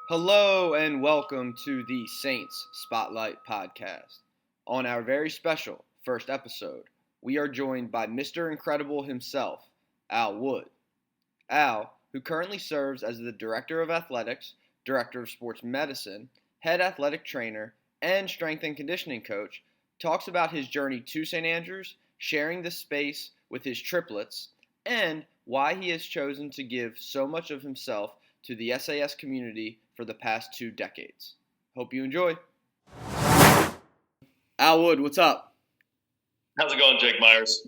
Hello and welcome to the Saints Spotlight Podcast. On our very special first episode, we are joined by Mr. Incredible himself, Al Wood. Al, who currently serves as the Director of Athletics, Director of Sports Medicine, Head Athletic Trainer, and Strength and Conditioning Coach, talks about his journey to St. Andrews, sharing the space with his triplets, and why he has chosen to give so much of himself to the SAS community for the past 2 decades. Hope you enjoy. Al Wood, what's up? How's it going, Jake Myers?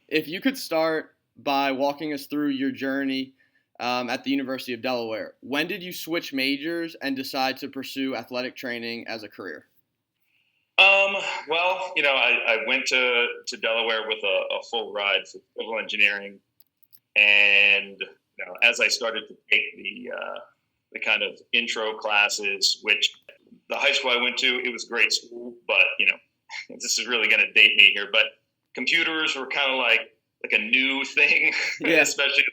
If you could start by walking us through your journey at the University of Delaware, when did you switch majors and decide to pursue athletic training as a career? I went to Delaware with a full ride for civil engineering, and as I started to take the kind of intro classes, which the high school I went to, it was a great school, but this is really going to date me here, but computers were kind of like a new thing, Yeah. especially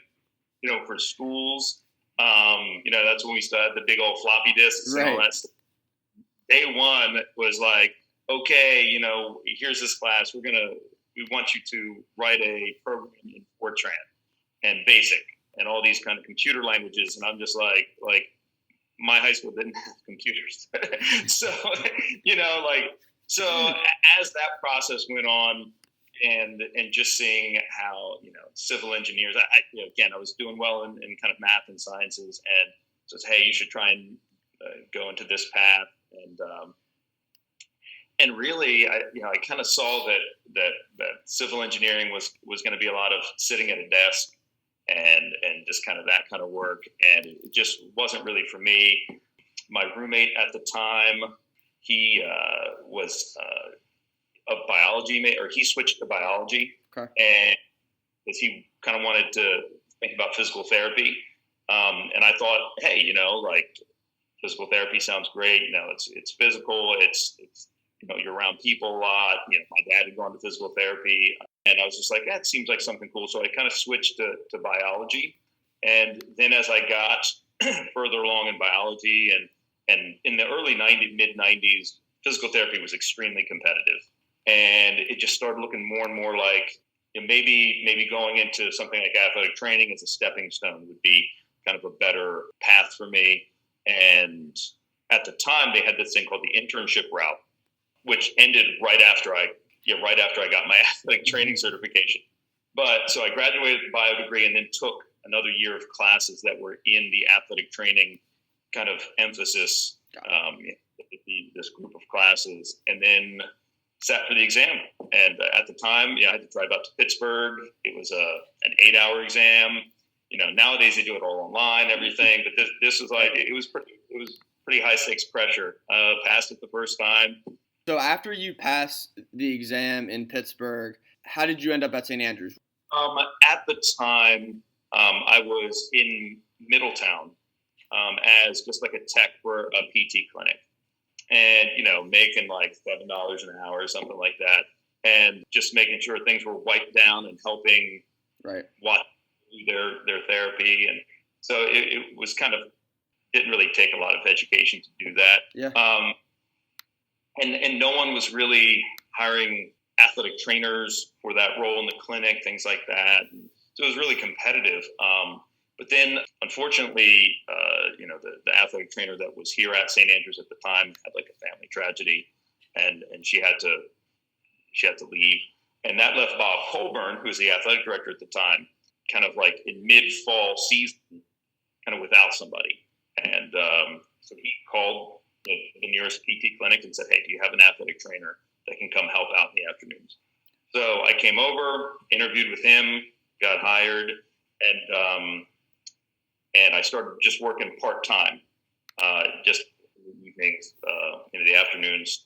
for schools. That's when we started the big old floppy disks and all that stuff. Day one was like, okay, here's this class. We want you to write a program in Fortran and BASIC and all these kind of computer languages. And I'm just like my high school didn't have computers. So as that process went on and just seeing how, civil engineers, I was doing well in kind of math and sciences, and says, hey, you should try and go into this path. And really, I kind of saw that civil engineering was going to be a lot of sitting at a desk and just kind of that kind of work, and it just wasn't really for me. My roommate at the time, he was a biology or he switched to biology, Okay. and because he kind of wanted to think about physical therapy, and I thought, hey, physical therapy sounds great. It's physical. It's you're around people a lot. My dad had gone to physical therapy, and I was just like, that seems like something cool. So I kind of switched to biology. And then as I got further along in biology and in the early mid 90s, physical therapy was extremely competitive. And it just started looking more and more like maybe going into something like athletic training as a stepping stone would be kind of a better path for me. And at the time, they had this thing called the internship route, which ended right after I got my athletic training certification. But so I graduated with a bio degree and then took another year of classes that were in the athletic training kind of emphasis, this group of classes, and then sat for the exam. And at the time, I had to drive out to Pittsburgh. It was an 8-hour exam. Nowadays they do it all online, everything. But this was like it was pretty high stakes pressure. Passed it the first time. So after you passed the exam in Pittsburgh, how did you end up at St. Andrews? At the time, I was in Middletown as just like a tech for a PT clinic, and making like $7 an hour or something like that, and just making sure things were wiped down and helping watch their therapy. And so it was kind of didn't really take a lot of education to do that. Yeah. And no one was really hiring athletic trainers for that role in the clinic, things like that. And so it was really competitive. But then, unfortunately, the athletic trainer that was here at St. Andrews at the time had like a family tragedy, and she had to leave. And that left Bob Holborn, who was the athletic director at the time, kind of like in mid-fall season, kind of without somebody. And so he called the nearest PT clinic and said, hey, do you have an athletic trainer that can come help out in the afternoons? So I came over, interviewed with him, got hired, and I started just working part-time, just evenings, into the afternoons,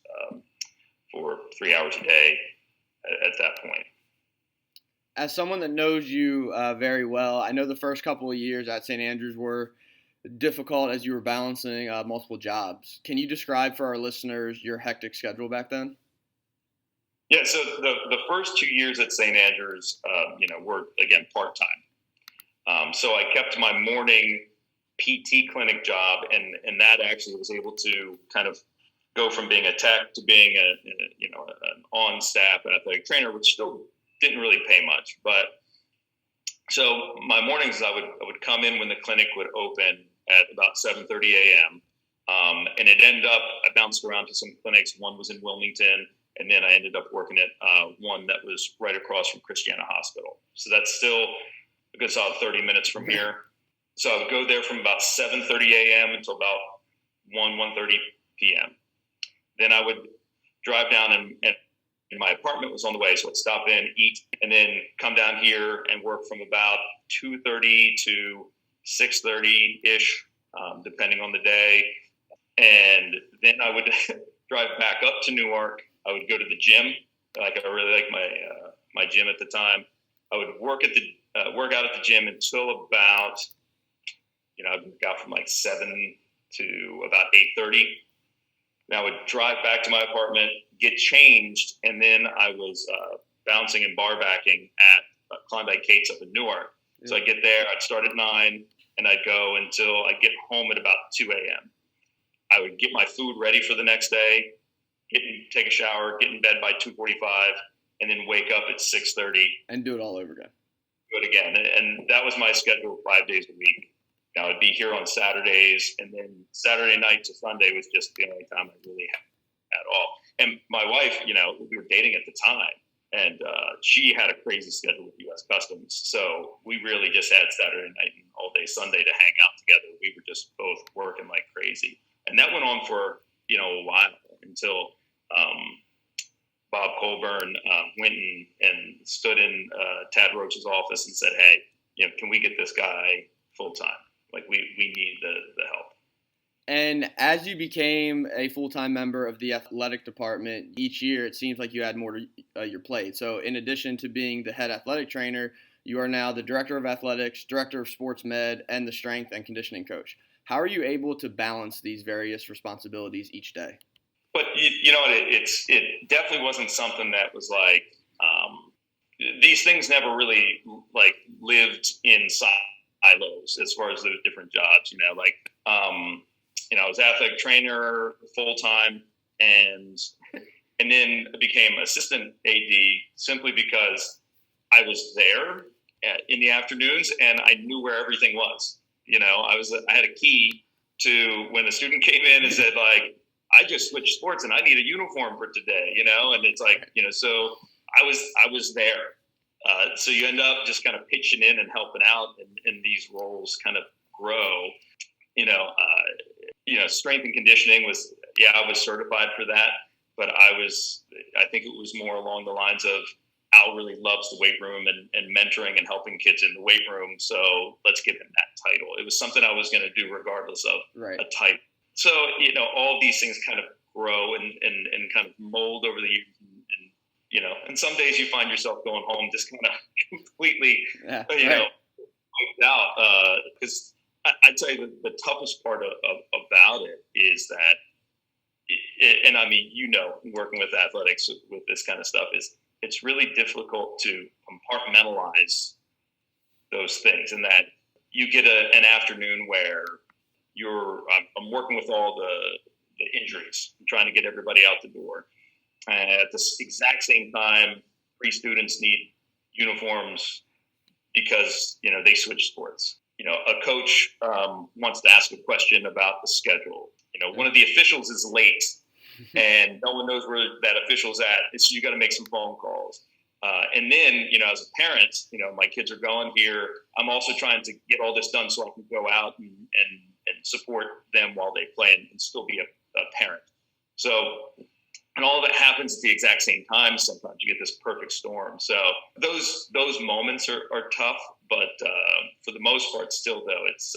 for 3 hours a day at that point. As someone that knows you very well, I know the first couple of years at St. Andrews were difficult as you were balancing multiple jobs. Can you describe for our listeners your hectic schedule back then? Yeah, so the first 2 years at St. Andrews, were, again, part-time. So I kept my morning PT clinic job, and that actually was able to kind of go from being a tech to being an on-staff athletic trainer, which still didn't really pay much. But so my mornings, I would come in when the clinic would open at about 7:30 a.m. And it ended up, I bounced around to some clinics. One was in Wilmington, and then I ended up working at one that was right across from Christiana Hospital. So that's still a good solid 30 minutes from here. So I would go there from about 7:30 a.m. until about 1:30 p.m. Then I would drive down, and my apartment was on the way, so I'd stop in, eat, and then come down here and work from about 2:30 to 6:30-ish, depending on the day. And then I would drive back up to Newark. I would go to the gym. I really liked my gym at the time. I would work out at the gym until about, I'd work out from like 7 to about 8:30. Then I would drive back to my apartment, get changed, and then I was bouncing and bar backing at Klondike Kate's up in Newark. Yeah. So I'd get there. I'd start at 9, and I'd go until I'd get home at about 2 a.m. I would get my food ready for the next day, take a shower, get in bed by 2:45, and then wake up at 6:30. And do it all over again. Do it again. And that was my schedule 5 days a week. Now I'd be here on Saturdays, and then Saturday night to Sunday was just the only time I really had at all. And my wife, we were dating at the time, and she had a crazy schedule with U.S. Customs. So we really just had Saturday night and all day Sunday to hang out together. We were just both working like crazy. And that went on for, a while until Bob Colburn went and stood in Tad Roach's office and said, hey, can we get this guy full time? Like we need the help. And as you became a full-time member of the athletic department, each year it seems like you had more to your plate. So in addition to being the head athletic trainer, you are now the director of athletics, director of sports med, and the strength and conditioning coach. How are you able to balance these various responsibilities each day? But it definitely wasn't something that was like these things never really like lived in silos as far as those different jobs. I was athletic trainer full time, and then I became assistant AD simply because I was there in the afternoons and I knew where everything was. I had a key to when the student came in and said, like, I just switched sports and I need a uniform for today, and it's like, so I was there. So you end up just kind of pitching in and helping out, and these roles kind of grow. Strength and conditioning was, I was certified for that, but I think it was more along the lines of Al really loves the weight room and mentoring and helping kids in the weight room. So let's give him that title. It was something I was going to do regardless of a title. So, all these things kind of grow and kind of mold over the years. And some days you find yourself going home just kind of completely, wiped out. Because I tell you, the toughest part about it is that, and I mean, working with athletics with this kind of stuff is it's really difficult to compartmentalize those things, and that you get an afternoon where I'm working with all the injuries, I'm trying to get everybody out the door. And at the exact same time, 3 students need uniforms because, they switch sports. A coach wants to ask a question about the schedule. One of the officials is late and no one knows where that official's at. So you got to make some phone calls. And then, as a parent, my kids are going here. I'm also trying to get all this done so I can go out and support them while they play and still be a parent. So, and all of it happens at the exact same time. Sometimes you get this perfect storm. So those moments are tough, but for the most part, still though, it's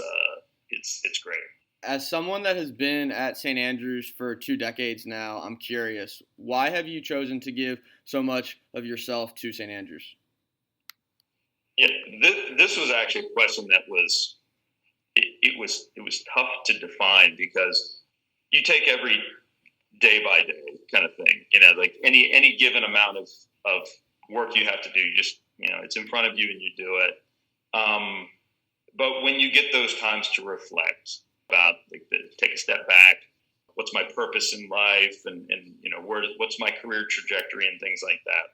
great. As someone that has been at St. Andrews for 2 decades now, I'm curious, why have you chosen to give so much of yourself to St. Andrews? Yeah, this was actually a question that was it was tough to define, because you take every day by day kind of thing, like any given amount of work you have to do, you just, it's in front of you and you do it. But when you get those times to reflect about, take a step back, what's my purpose in life, and what's my career trajectory and things like that.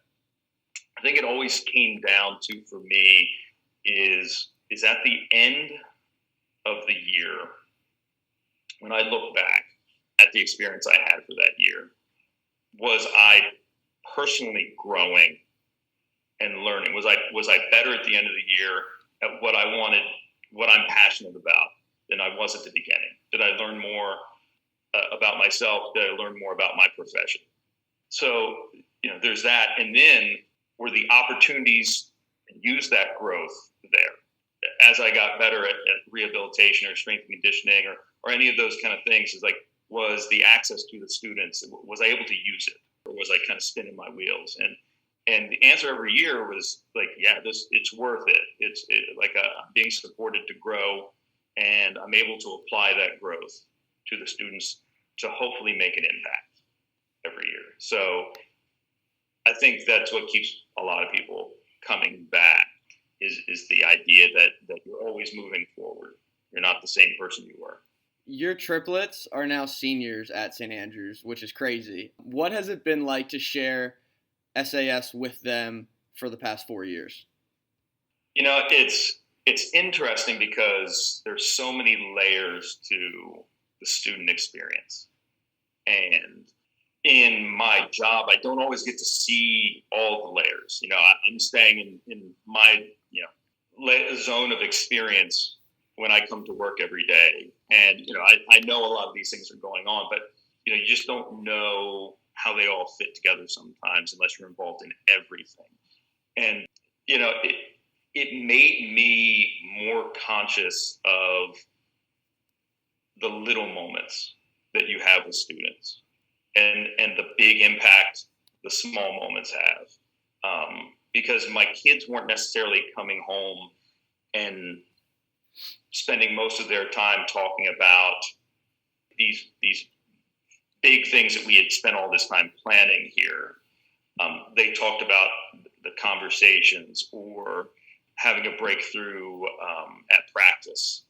I think it always came down to, for me, is at the end of the year, when I look back at the experience I had for that year, was I personally growing and learning? Was I better at the end of the year at what I wanted, what I'm passionate about, than I was at the beginning? Did I learn more about myself? Did I learn more about my profession? So, there's that. And then were the opportunities to use that growth there? As I got better at rehabilitation or strength and conditioning or any of those kind of things, is like, was the access to the students, was I able to use it? Or was I kind of spinning my wheels? And the answer every year was like, yeah, it's worth it. It's like I'm being supported to grow, and I'm able to apply that growth to the students to hopefully make an impact every year. So I think that's what keeps a lot of people coming back, is the idea that you're always moving forward. You're not the same person you were. Your triplets are now seniors at St. Andrews, which is crazy. What has it been like to share SAS with them for the past 4 years? It's interesting because there's so many layers to the student experience. And in my job, I don't always get to see all the layers. I'm staying in my zone of experience when I come to work every day. And, I know a lot of these things are going on, but, you just don't know how they all fit together sometimes unless you're involved in everything. And, it made me more conscious of the little moments that you have with students and the big impact the small moments have. Because my kids weren't necessarily coming home and spending most of their time talking about these big things that we had spent all this time planning here. They talked about the conversations or having a breakthrough at practice,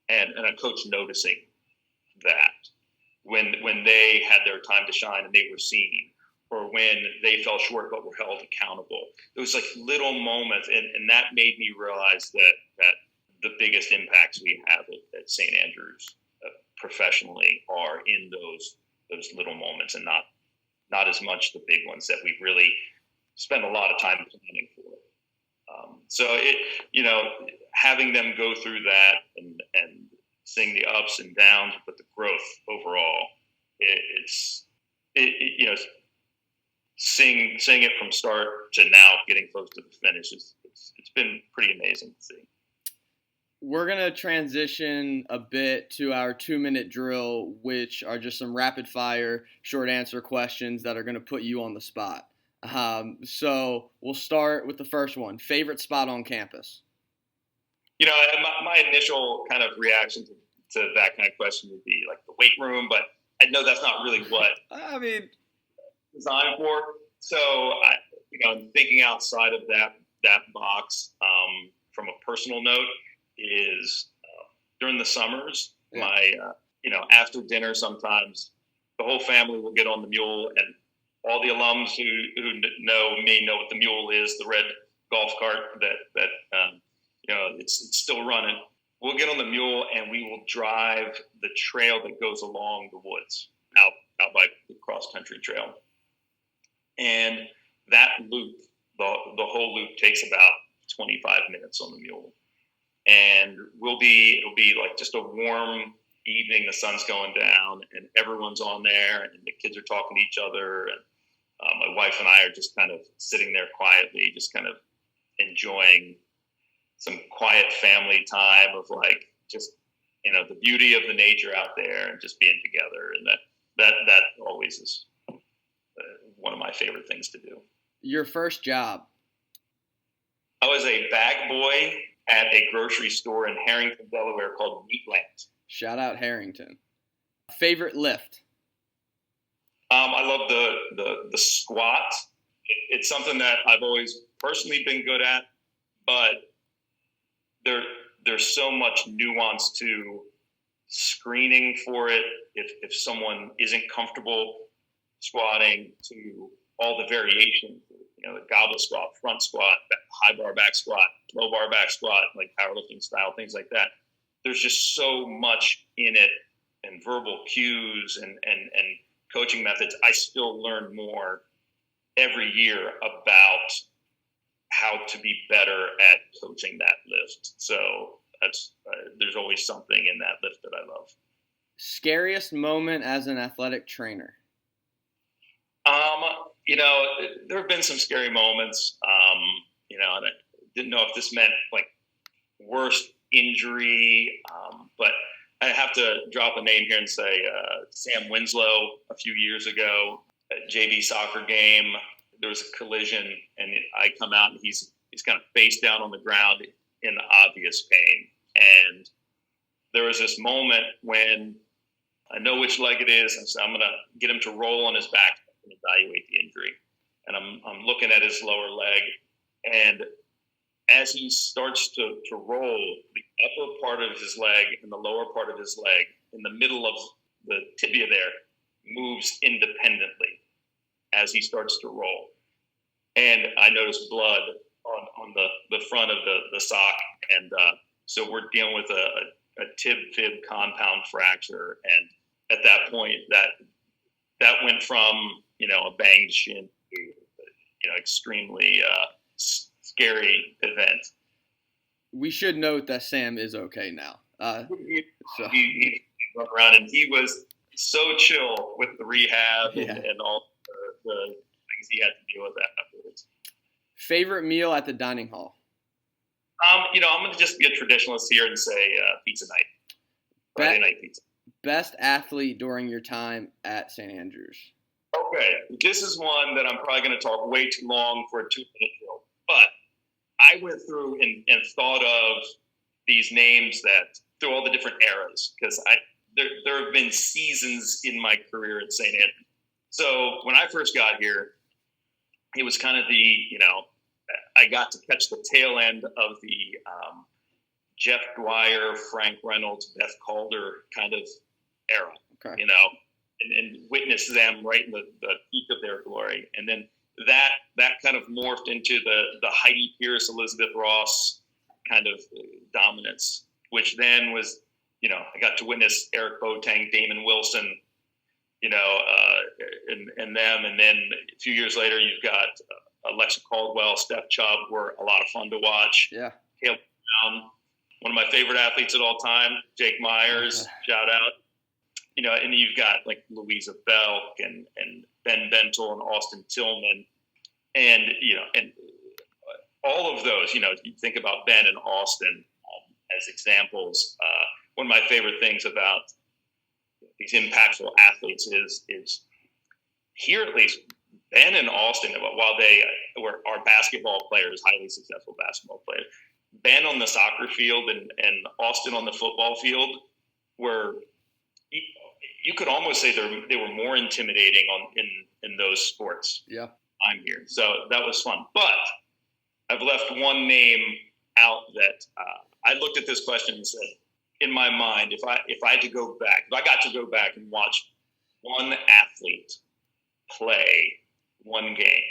and a coach noticing that when they had their time to shine and they were seen, or when they fell short but were held accountable. It was like little moments, and that made me realize that the biggest impacts we have at St. Andrews professionally are in those little moments, and not as much the big ones that we really spend a lot of time planning for. So having them go through that and seeing the ups and downs, but the growth overall, seeing it from start to now getting close to the finish it's been pretty amazing to see. We're going to transition a bit to our 2-minute drill, which are just some rapid fire short answer questions that are going to put you on the spot. So we'll start with the first one. Favorite spot on campus? My initial kind of reaction to that kind of question would be like the weight room, but I know that's not really what I mean, designed for. So thinking outside of that box, from a personal note, is during the summers, my after dinner, sometimes the whole family will get on the mule, and all the alums who know me know what the mule is, the red golf cart that it's still running. We'll get on the mule and we will drive the trail that goes along the woods out by the cross country trail. And that loop, the whole loop, takes about 25 minutes on the mule. And it'll be like just a warm evening, the sun's going down and everyone's on there and the kids are talking to each other. And my wife and I are just kind of sitting there quietly, just kind of enjoying some quiet family time of like just the beauty of the nature out there and just being together. And that always is one of my favorite things to do. Your first job? I was a bag boy at a grocery store in Harrington, Delaware called Wheatland. Shout out Harrington. Favorite lift? I love the squat. It's something that I've always personally been good at, but there's so much nuance to screening for it. If someone isn't comfortable squatting, to all the variations, the goblet squat, front squat, high bar back squat, low bar back squat, like powerlifting style, things like that. There's just so much in it, and verbal cues and coaching methods. I still learn more every year about how to be better at coaching that lift. So that's there's always something in that lift that I love. Scariest moment as an athletic trainer? There have been some scary moments. And I didn't know if this meant like worst injury, but I have to drop a name here and say Sam Winslow a few years ago at JV soccer game. There was a collision, and I come out, and he's kind of face down on the ground in obvious pain. And there was this moment when I know which leg it is, and so I'm going to get him to roll on his back and evaluate the injury. And I'm looking at his lower leg, and as he starts to roll, the upper part of his leg and the lower part of his leg in the middle of the tibia there moves independently as he starts to roll. And I noticed blood on the front of the sock. And so we're dealing with a tib-fib compound fracture. And at that point, that went from, a banged shin to, extremely scary event. We should note that Sam is okay now. He went around, and he was so chill with the rehab and all the things he had to deal with afterwards. Favorite meal at the dining hall? I'm going to just be a traditionalist here and say pizza night. Friday night pizza. Best athlete during your time at St. Andrews? Okay, this is one that I'm probably going to talk way too long for a 2-minute drill. But I went through and thought of these names that through all the different eras, because there have been seasons in my career at St. Andrews. So when I first got here, it was kind of I got to catch the tail end of the Jeff Dwyer, Frank Reynolds, Beth Calder kind of era, okay. And witness them right in the peak of their glory. And then that kind of morphed into the Heidi Pierce, Elizabeth Ross kind of dominance, which then was, I got to witness Eric Boateng, Damon Wilson, and them. And then a few years later, you've got Alexa Caldwell, Steph Chubb were a lot of fun to watch. Yeah. Caleb Brown, one of my favorite athletes at all time, Jake Myers, shout out. And you've got like Louisa Belk and Ben Bentel and Austin Tillman. And, and all of those, you think about Ben and Austin as examples. One of my favorite things about these impactful athletes is here, at least, Ben and Austin, while they are basketball players, highly successful basketball players, Ben on the soccer field and Austin on the football field were, you could almost say they were more intimidating in those sports. Yeah. I'm here. So that was fun. But I've left one name out that I looked at this question and said, in my mind, if I had to go back, if I got to go back and watch one athlete play one game,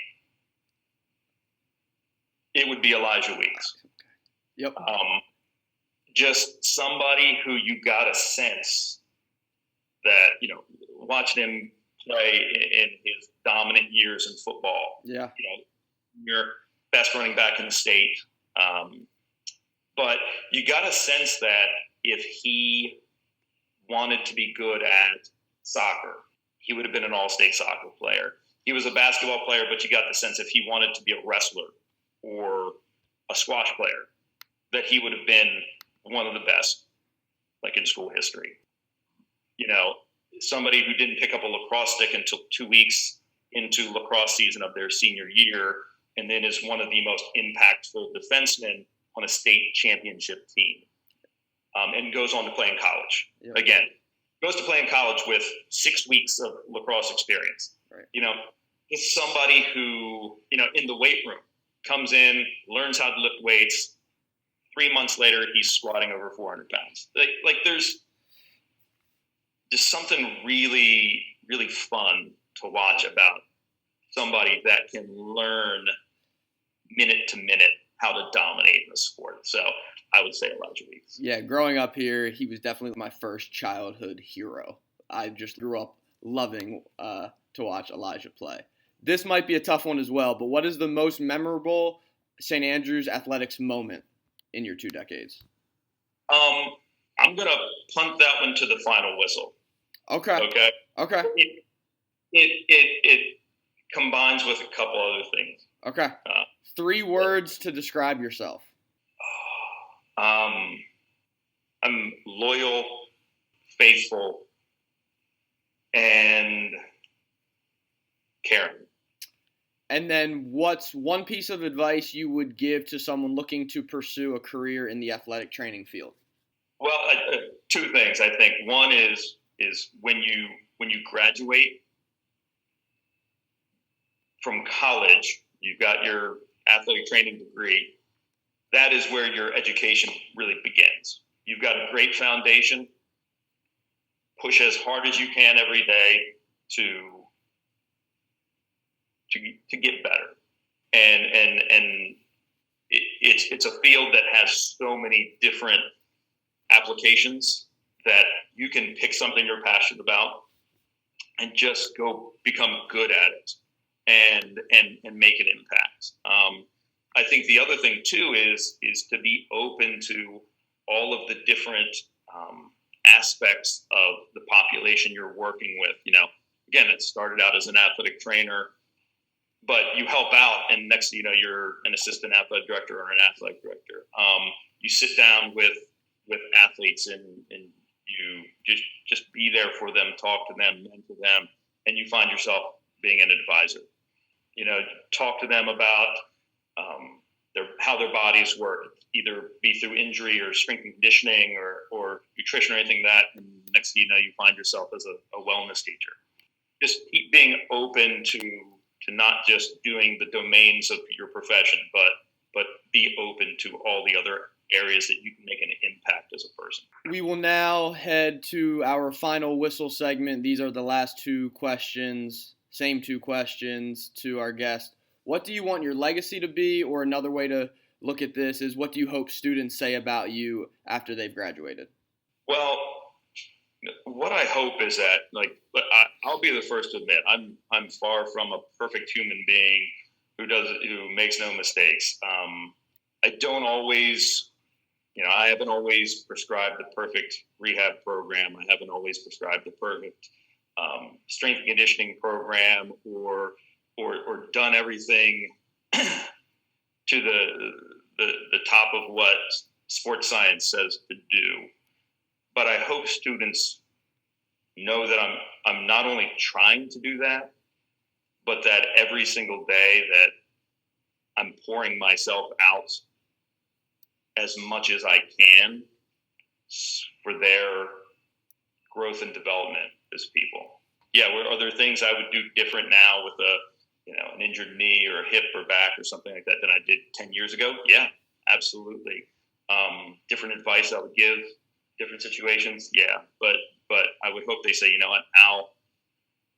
it would be Elijah Weeks. Yep. Just somebody who you got a sense that, watching him play in his dominant years in football. Yeah. Your best running back in the state. But you got a sense that if he wanted to be good at soccer, he would have been an all-state soccer player. He was a basketball player, but you got the sense if he wanted to be a wrestler or a squash player, that he would have been one of the best, like in school history. Somebody who didn't pick up a lacrosse stick until 2 weeks into lacrosse season of their senior year, and then is one of the most impactful defensemen on a state championship team, and goes on to play in college. Yep. Again, goes to play in college with 6 weeks of lacrosse experience. Right. It's somebody who, in the weight room, comes in, learns how to lift weights, 3 months later, he's squatting over 400 pounds. Like there's just something really, really fun to watch about somebody that can learn minute to minute how to dominate in the sport. So I would say Elijah Weeks. Yeah, growing up here, he was definitely my first childhood hero. I just grew up loving to watch Elijah play. This might be a tough one as well, but what is the most memorable St. Andrews athletics moment in your 2 decades? I'm going to punt that one to the final whistle. Okay. It combines with a couple other things. Okay. 3 words to describe yourself. I'm loyal, faithful, and caring. And then what's one piece of advice you would give to someone looking to pursue a career in the athletic training field? Well, 2 things, I think. One is when you graduate from college, you've got your athletic training degree. That is where your education really begins. You've got a great foundation. Push as hard as you can every day to get better. And it's a field that has so many different applications that you can pick something you're passionate about and just go become good at it and make an impact. I think the other thing too is to be open to all of the different aspects of the population you're working with. Again, it started out as an athletic trainer, but you help out, and next thing you know, you're an assistant athletic director or an athletic director. You sit down with athletes and you just be there for them, talk to them, mentor them, and you find yourself being an advisor. Talk to them about how their bodies work, either be through injury or strength and conditioning or nutrition or anything like that. And next thing you know, you find yourself as a wellness teacher. Just keep being open to not just doing the domains of your profession, but be open to all the other areas that you can make an impact as a person. We will now head to our final whistle segment. These are the last 2 questions, same 2 questions to our guest. What do you want your legacy to be? Or another way to look at this is, what do you hope students say about you after they've graduated? Well, what I hope is that, I'll be the first to admit, I'm far from a perfect human being who makes no mistakes. I don't always, I haven't always prescribed the perfect rehab program. I haven't always prescribed the perfect strength and conditioning program or done everything to the top of what sports science says to do. But I hope students know that I'm not only trying to do that, but that every single day that I'm pouring myself out as much as I can for their growth and development as people. Yeah, are there things I would do different now with an injured knee or a hip or back or something like that than I did 10 years ago? Yeah, absolutely. Different advice I would give, different situations. Yeah, but I would hope they say, you know what,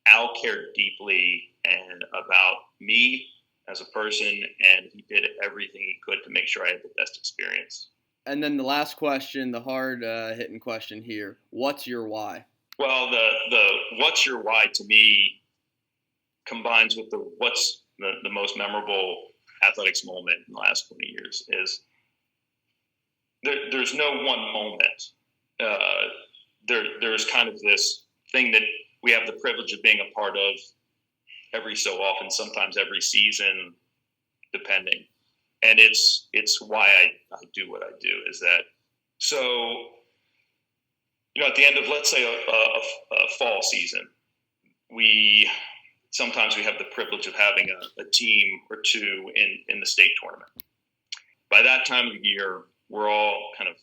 Al cared deeply and about me as a person, and he did everything he could to make sure I had the best experience. And then the last question, the hard hitting question here: what's your why? Well, the what's your why to me combines with the what's the most memorable athletics moment in the last 20 years is there's no one moment. There's kind of this thing that we have the privilege of being a part of every so often, sometimes every season, depending. And it's why I do what I do, is that, so, at the end of, let's say, a fall season, sometimes we have the privilege of having a team or two in the state tournament. By that time of the year, we're all kind of,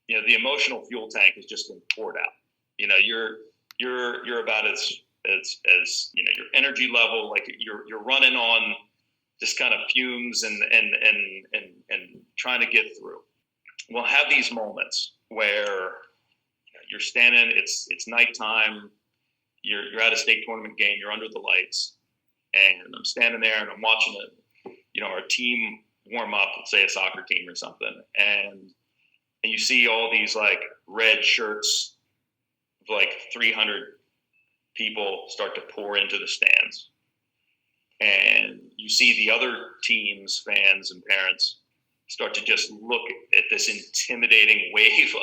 the emotional fuel tank has just been poured out. You're about as your energy level, like you're running on just kind of fumes and trying to get through. we'll have these moments where you're standing, it's nighttime, you're at a state tournament game, you're under the lights, and I'm standing there and I'm watching our team warm up, let's say a soccer team or something, and you see all these like red shirts of like 300 people start to pour into the stands. And you see the other teams, fans and parents start to just look at this intimidating wave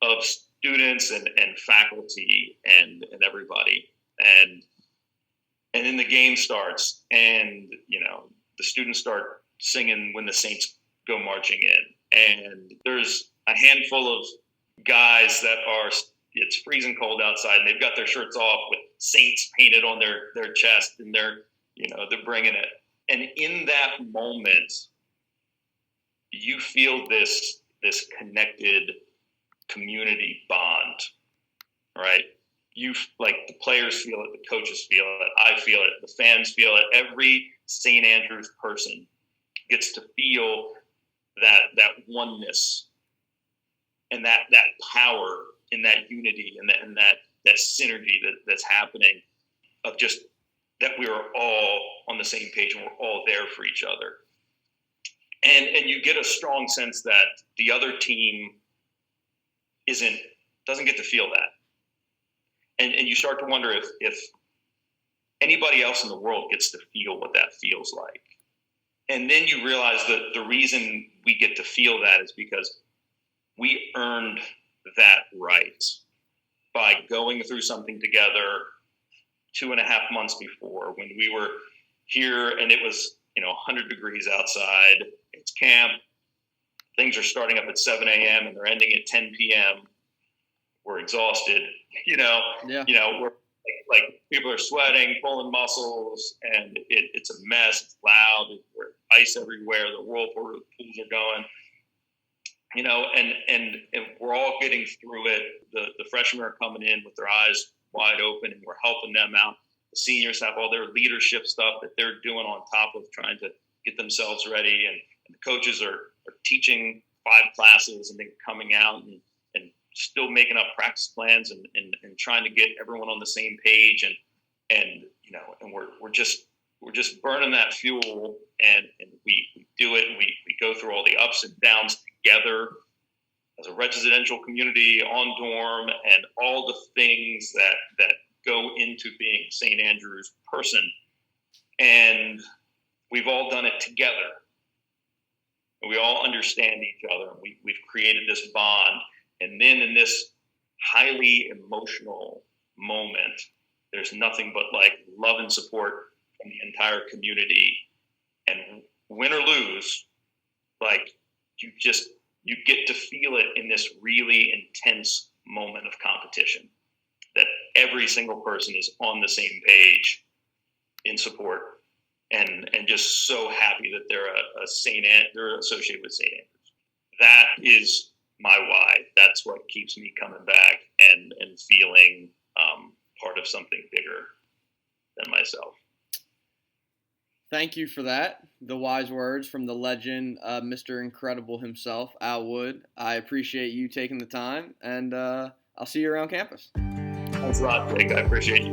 of students and faculty and everybody. And then the game starts, and the students start singing "When the Saints Go Marching In." And there's a handful of guys that it's freezing cold outside, and they've got their shirts off with Saints painted on their chest, and they're bringing it. And in that moment, you feel this connected community bond, right? Like the players feel it, the coaches feel it, I feel it, the fans feel it. Every St. Andrews person gets to feel that oneness and that power and that unity and that synergy that's happening, of just that we are all on the same page and we're all there for each other. And you get a strong sense that the other team doesn't get to feel that. And you start to wonder if anybody else in the world gets to feel what that feels like. And then you realize that the reason we get to feel that is because we earned that right by going through something together 2.5 months before, when we were here and it was 100 degrees outside. It's camp. Things are starting up at 7 a.m. and they're ending at 10 p.m. We're exhausted. We're like people are sweating, pulling muscles, and it's a mess. It's loud. There's ice everywhere. The whirlpools are going. And we're all getting through it. The freshmen are coming in with their eyes wide open, and we're helping them out. The seniors have all their leadership stuff that they're doing on top of trying to get themselves ready, and the coaches are teaching 5 classes and then coming out and still making up practice plans and trying to get everyone on the same page, and we're just burning that fuel, and we do it, and we go through all the ups and downs together as a residential community on dorm, and all the things that go into being a St. Andrews person. And we've all done it together. And we all understand each other. We've created this bond. And then in this highly emotional moment, there's nothing but like love and support from the entire community. And win or lose, like you get to feel it in this really intense moment of competition, that every single person is on the same page in support and just so happy that they're they're associated with St. Andrews. That is my why. That's what keeps me coming back and feeling part of something bigger than myself. Thank you for that. The wise words from the legend, Mr. Incredible himself, Al Wood. I appreciate you taking the time, and I'll see you around campus. Thanks a lot, Jake. I appreciate you.